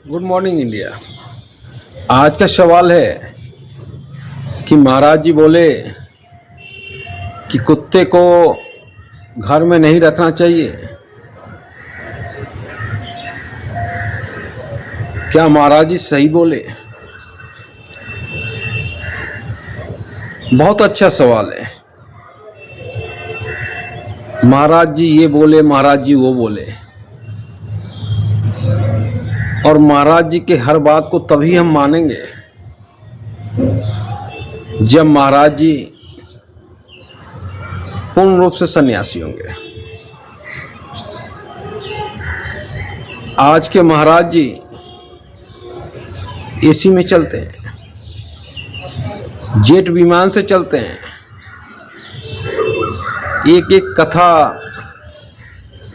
Good morning India. आज का सवाल है कि महाराज जी बोले कि कुत्ते को घर में नहीं रखना चाहिए। क्या महाराज जी सही बोले? बहुत अच्छा सवाल है। महाराज जी ये बोले, महाराज जी वो बोले, और महाराज जी के हर बात को तभी हम मानेंगे जब महाराज जी पूर्ण रूप से सन्यासी होंगे। आज के महाराज जी एसी में चलते हैं, जेट विमान से चलते हैं, एक एक कथा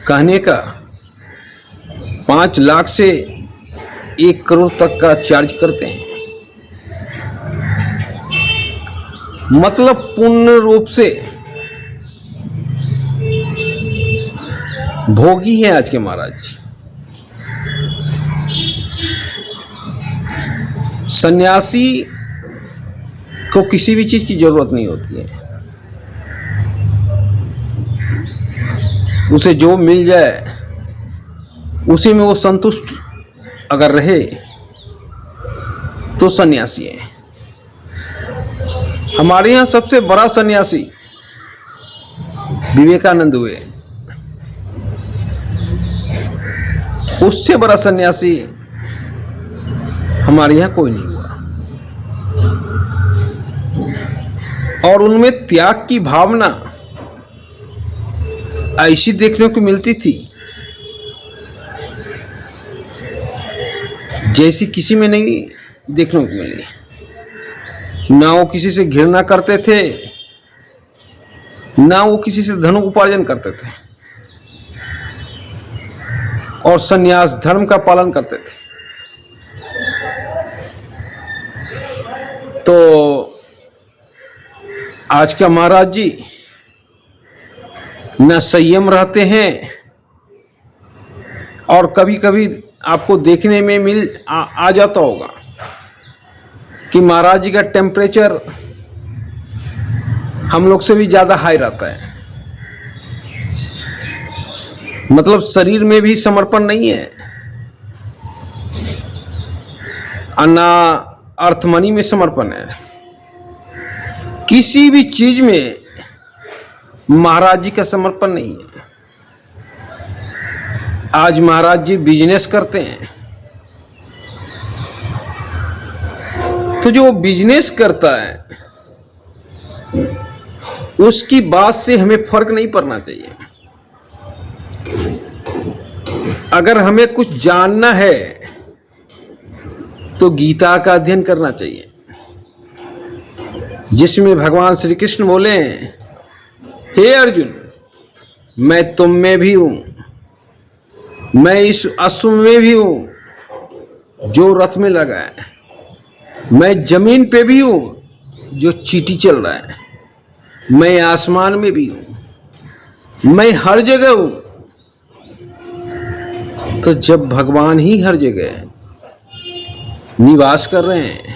कहने का 5 लाख से 1 करोड़ तक का चार्ज करते हैं। मतलब पूर्ण रूप से भोगी हैं आज के महाराज जी। सन्यासी को किसी भी चीज की जरूरत नहीं होती है। उसे जो मिल जाए उसी में वो संतुष्ट अगर रहे तो सन्यासी है। हमारे यहां सबसे बड़ा सन्यासी विवेकानंद हुए। उससे बड़ा सन्यासी हमारे यहां कोई नहीं हुआ। और उनमें त्याग की भावना ऐसी देखने को मिलती थी जैसी किसी में नहीं देखने को मिली। ना वो किसी से घृणा करते थे, ना वो किसी से धन उपार्जन करते थे, और संन्यास धर्म का पालन करते थे। तो आज का महाराज जी न संयम रहते हैं, और कभी कभी आपको देखने में आ जाता होगा कि महाराज जी का टेम्परेचर हम लोग से भी ज्यादा हाई रहता है। मतलब शरीर में भी समर्पण नहीं है, ना अर्थमनी में समर्पण है। किसी भी चीज में महाराज जी का समर्पण नहीं है। आज महाराज जी बिजनेस करते हैं, तो जो बिजनेस करता है उसकी बात से हमें फर्क नहीं पड़ना चाहिए। अगर हमें कुछ जानना है तो गीता का अध्ययन करना चाहिए, जिसमें भगवान श्री कृष्ण बोले, हे अर्जुन, मैं तुम में भी हूं, मैं इस अश्व में भी हूं जो रथ में लगा है, मैं जमीन पे भी हूं जो चींटी चल रहा है, मैं आसमान में भी हूं, मैं हर जगह हूं। तो जब भगवान ही हर जगह निवास कर रहे हैं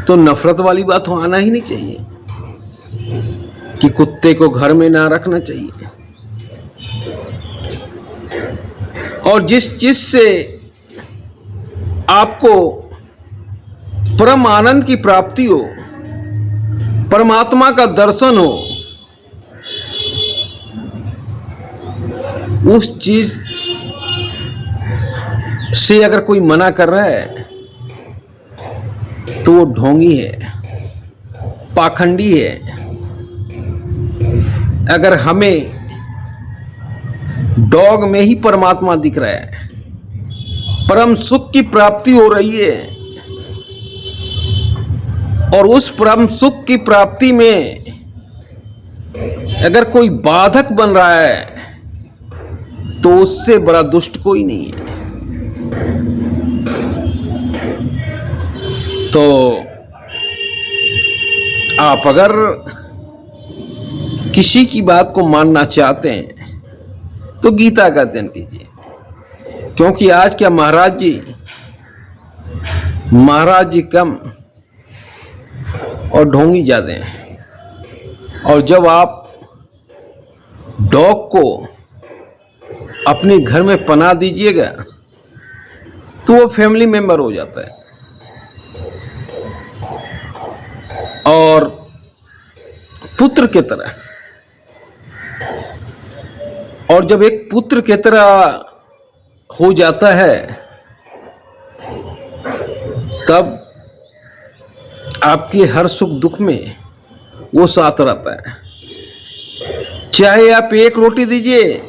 तो नफरत वाली बात तो आना ही नहीं चाहिए कि कुत्ते को घर में ना रखना चाहिए। और जिस चीज से आपको परम आनंद की प्राप्ति हो, परमात्मा का दर्शन हो, उस चीज से अगर कोई मना कर रहा है तो वो ढोंगी है, पाखंडी है। अगर हमें डॉग में ही परमात्मा दिख रहा है, परम सुख की प्राप्ति हो रही है, और उस परम सुख की प्राप्ति में अगर कोई बाधक बन रहा है तो उससे बड़ा दुष्ट कोई नहीं है। तो आप अगर किसी की बात को मानना चाहते हैं तो गीता का अध्ययन कीजिए, क्योंकि आज क्या महाराज जी कम और ढोंगी ज्यादा हैं। और जब आप डॉग को अपने घर में पनाह दीजिएगा तो वो फैमिली मेंबर हो जाता है। और पुत्र की तरह, और जब एक पुत्र की तरह हो जाता है तब आपके हर सुख दुख में वो साथ रहता है। चाहे आप एक रोटी दीजिए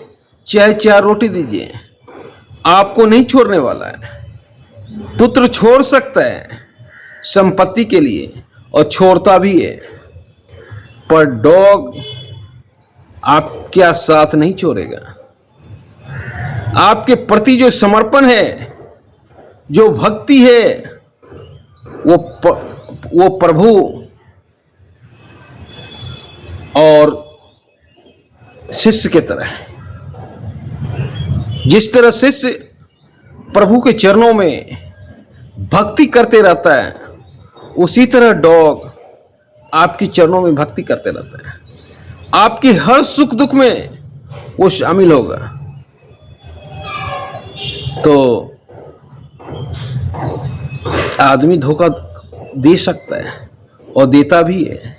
चाहे 4 रोटी दीजिए, आपको नहीं छोड़ने वाला है। पुत्र छोड़ सकता है संपत्ति के लिए और छोड़ता भी है, पर डॉग आपका साथ नहीं छोड़ेगा। आपके प्रति जो समर्पण है, जो भक्ति है, वो प्रभु और शिष्य की तरह है। जिस तरह शिष्य प्रभु के चरणों में भक्ति करते रहता है, उसी तरह डॉग आपके चरणों में भक्ति करते रहता है। आपके हर सुख दुख में वो शामिल होगा। तो आदमी धोखा दे सकता है और देता भी है,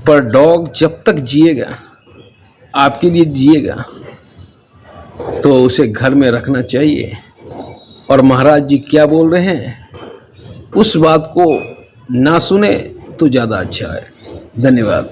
पर डॉग जब तक जिएगा, आपके लिए जिएगा, तो उसे घर में रखना चाहिए। और महाराज जी क्या बोल रहे हैं, उस बात को ना सुने तो ज़्यादा अच्छा है। धन्यवाद।